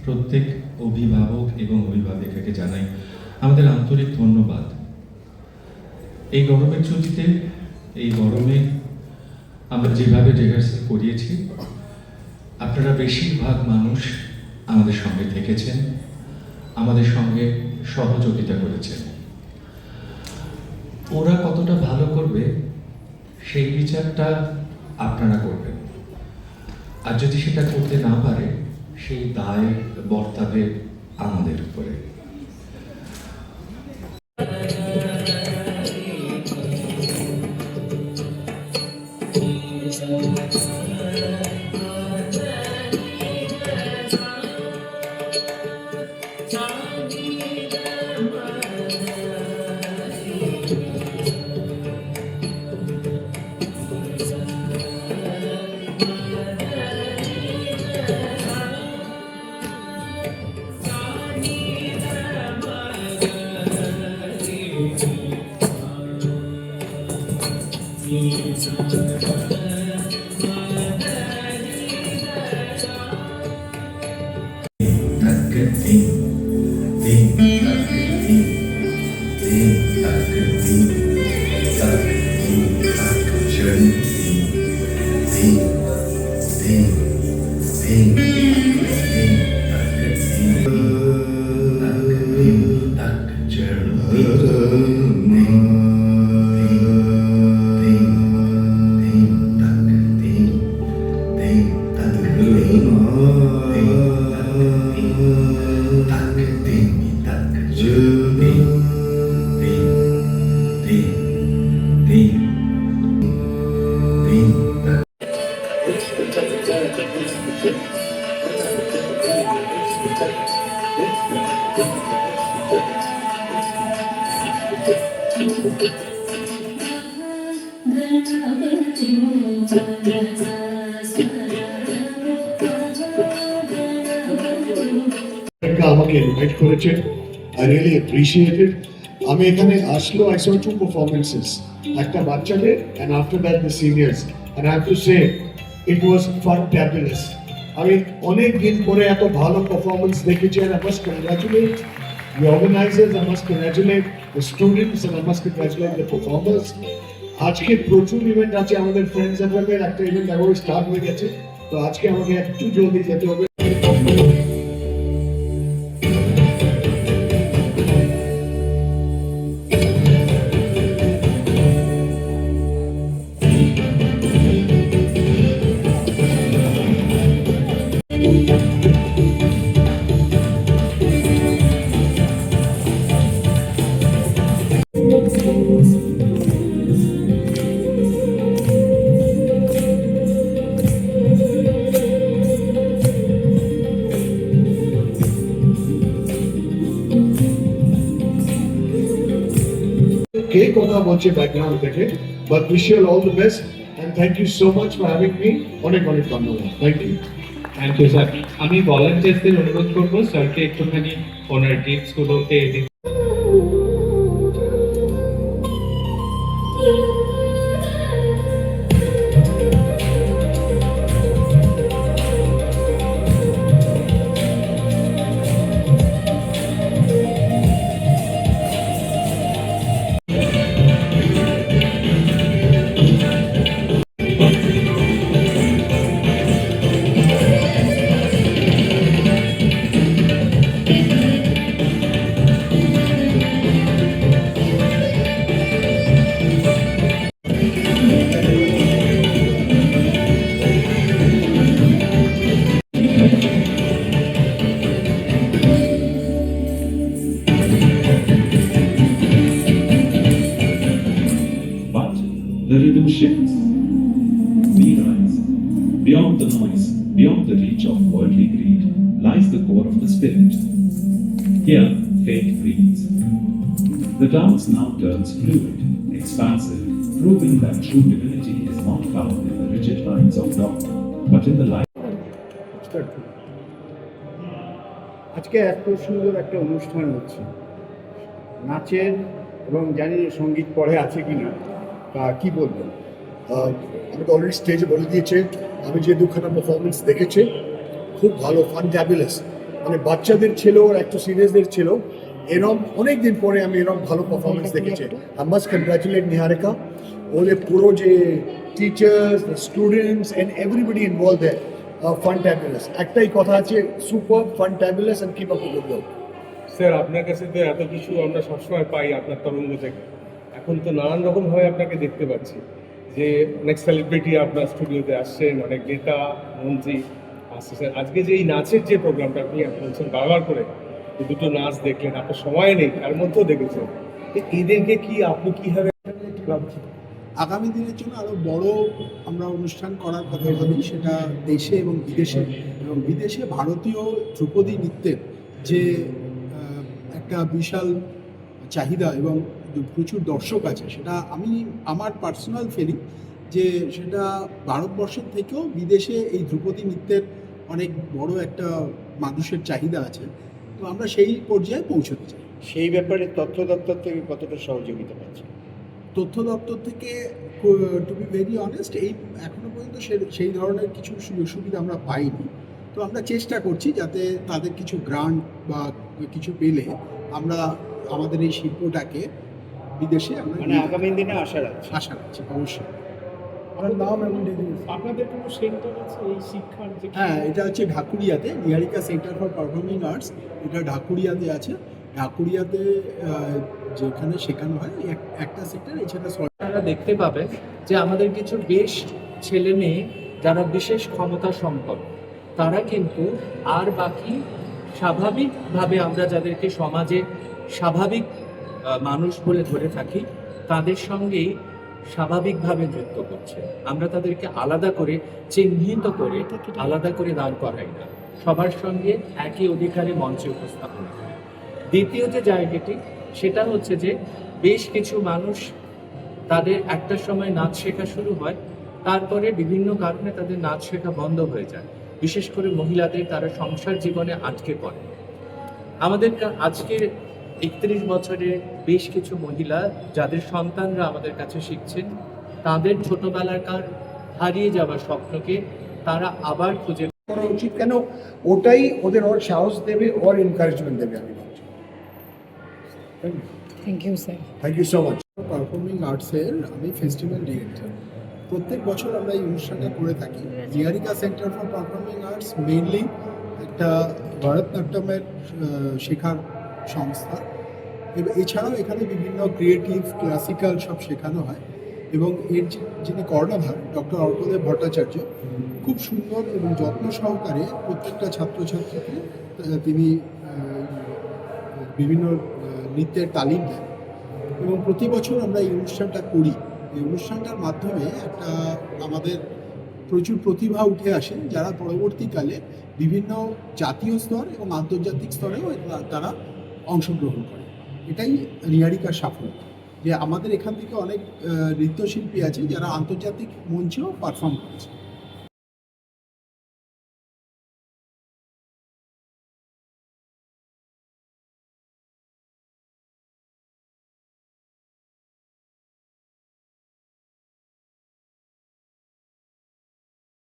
প্রত্যেক অভিভাবক এবং অভিভাবিকাকে জানাই আমাদের আন্তরিক ধন্যবাদ। এই গরমের ছুটিতে, এই গরমে আমরা যেভাবে রিহার্সাল করিয়েছি, আপনারা বেশিরভাগ মানুষ আমাদের সঙ্গে থেকেছেন, আমাদের সঙ্গে সহযোগিতা করেছেন। ওরা কতটা ভালো করবে সেই বিচারটা আপনারা করবেন, আর যদি সেটা করতে না পারে সেই দায় বর্তাবে আমাদের উপরে। আমাকে ইনভাইট করেছে, আই রিয়েলি অ্যাপ্রিশিয়েট ইট। আমি এখানে আসলো, আই সো টু পারফরমেন্সেস, একটা বাচ্চাদের and after that the seniors, and I have to say it was fantabulous. আমি অনেক দিন পরে এত ভালো পারফরমেন্স দেখেছি, and I must congratulate the organizers, I must congratulate the students, and I must congratulate the performers. আজকে প্রচুর event আছে, আমাদের ফ্রেন্ডস সার্কেলের একটা ইভেন্ট এখন স্টার্ট হয়ে গেছে, তো আজকে আমাকে একটু জলদি যেতে হবে। কে কথা বলছে ব্যাকগ্রাউন্ড থেকে, but wish you all the best and thank you so much for having me. অনেক অনেক ধন্যবাদ, thank you. Thank you sir. আমি ভলান্টিয়ার্সদের অনুরোধ করবো স্যারকে একটুখানি ওনার টিপস গুলোকে The rhythm shifts. We rise. Beyond the noise, beyond the reach of worldly greed, lies the core of the spirit. Here, faith breathes. The dance now turns fluid, expansive, proving that true divinity is not found in the rigid lines of dogma, but in the light. আজকে এত সুন্দর একটা অনুষ্ঠান হচ্ছে, নাচের এবং জানি সঙ্গীত পরে আছে কিনা, তা কি বলবো। আমি তো অলরেডি স্টেজে বলে দিয়েছে, আমি যে দুখানা পারফরমেন্স দেখেছি খুব ভালো, ফ্যান্টাবুলাস। মানে বাচ্চাদের ছিল আর একটু সিনিয়রদের ছিল, এরকম অনেক দিন পরে আমি এরকম ভালো পারফরমেন্স দেখেছি। আই মাস্ট কংগ্রাচুলেট নিহারিকা, ওদের পুরো যে teachers, students and everybody involve দেয়, ফান্টাবুলাস। একটাই কথা আছে, super fantabulous and keep up with the work. Sir, আপনার কাছে তো এত কিছু আমরা সবসময় পাই আপনার তরঙ্গ থেকে। এখন তো নানান রকমভাবে আপনাকে দেখতে পাচ্ছি, যে অনেক সেলিব্রিটি আপনার স্টুডিওতে আসছেন, অনেক নেতা মন্ত্রী আসছেন। আজকে যে এই নাচের যে প্রোগ্রামটা আপনি বলছেন বারবার করে, যে দুটো নাচ দেখলেন, আপনার সময় নেই তার মধ্যেও দেখেছেন, তো এদেরকে কি আপনি কীভাবে ভাবছেন? আগামী দিনের জন্য আরও বড় আমরা অনুষ্ঠান করার কথা ভাবি, সেটা দেশে এবং বিদেশে। এবং বিদেশে ভারতীয় ধ্রুপদী নৃত্যের যে একটা বিশাল চাহিদা এবং প্রচুর দর্শক আছে, সেটা আমার পার্সোনাল ফিলিং যে সেটা ভারতবর্ষের থেকেও বিদেশে এই ধ্রুপদী নৃত্যের অনেক বড় একটা মানুষের চাহিদা আছে। তো আমরা সেই পর্যায়ে পৌঁছতে চাই। সেই ব্যাপারে তথ্য দপ্তর থেকে কতটা সহযোগিতা পাচ্ছে? তথ্য দপ্তর থেকে টু বি ভেরি অনেস্ট এই এখনো পর্যন্ত সেই ধরনের কিছু সুযোগ সুবিধা আমরা পাইনি। তো আমরা চেষ্টা করছি যাতে তাদের কিছু গ্রান্ট বা কিছু পেলে আমরা আমাদের এই শিল্পটাকে বিদেশে আমরা মানে আগামী দিনে আশা রাখছি। আশা রাখছি অবশ্যই। আপনাদের কোনো সেন্টার আছে এই শিক্ষার যে? হ্যাঁ, এটা হচ্ছে ঢাকুরিয়াতে, নিহারিকা সেন্টার ফর পারফর্মিং আর্টস। এটা ঢাকুরিয়াতে আছে। ঢাকুরিয়াতে যেখানে শেখানো হয় একটা সেন্টার, এছাড়া আপনারা দেখতে পাবেন যে আমাদের কিছু বেশ ছেলে মেয়ে যারা বিশেষ ক্ষমতা সম্পন্ন, তারা কিন্তু আর বাকি স্বাভাবিকভাবে আমরা যাদেরকে সমাজে স্বাভাবিক মানুষ বলে ধরে থাকি, তাদের সঙ্গেই স্বাভাবিকভাবে নৃত্য করছে। আমরা তাদেরকে আলাদা করে চিহ্নিত করে আলাদা করে দাঁড় করাই না, সবার সঙ্গে একই অধিকারে মঞ্চে উপস্থাপন করি। দ্বিতীয় যে জায়গাটি, সেটা হচ্ছে যে বেশ কিছু মানুষ তাদের একটা সময় নাচ শেখা শুরু হয়, তারপরে বিভিন্ন কারণে তাদের নাচ শেখা বন্ধ হয়ে যায়। বিশেষ করে মহিলাদের, তারা সংসার জীবনে আটকে পড়ে। আমাদের আজকে 31 বছরে বেশ কিছু মহিলা যাদের সন্তানরা আমাদের কাছে শিখছেন, তাদের ছোটবেলাকার হারিয়ে যাওয়া স্বপ্নকে তারা আবার খুঁজে করা উচিত, কেন ওটাই ওদের ওর সাহস দেবে, ওর এনকারেজমেন্ট দেবে। আমি ভাবছি। Thank you sir. Thank you so much. Performing আর্টসের আমি ফেস্টিভ্যাল ডিরেক্টর। প্রত্যেক বছর আমরা এই অনুষ্ঠানটা করে থাকি। Niharika centre for performing arts mainly একটা ভরতনাট্যমের শেখার সংস্থা, এবং এছাড়াও এখানে বিভিন্ন ক্রিয়েটিভ, ক্লাসিক্যাল সব শেখানো হয়। এবং এর যিনি কর্ণধার ডক্টর অর্কদেব ভট্টাচার্য, খুব সুন্দর এবং যত্ন সহকারে প্রত্যেকটা ছাত্রছাত্রীকে তিনি বিভিন্ন নৃত্যের তালিম দেন। এবং প্রতি বছর আমরা এই অনুষ্ঠানটা করি। এই অনুষ্ঠানটার মাধ্যমে একটা আমাদের প্রচুর প্রতিভা উঠে আসে, যারা পরবর্তীকালে বিভিন্ন জাতীয় স্তর এবং আন্তর্জাতিক স্তরেও তারা অংশগ্রহণ করে। এটাই নিহারিকার সাফল্য, যে আমাদের এখান থেকে অনেক নৃত্যশিল্পী আছে যারা আন্তর্জাতিক মঞ্চেও পারফর্ম করেছে।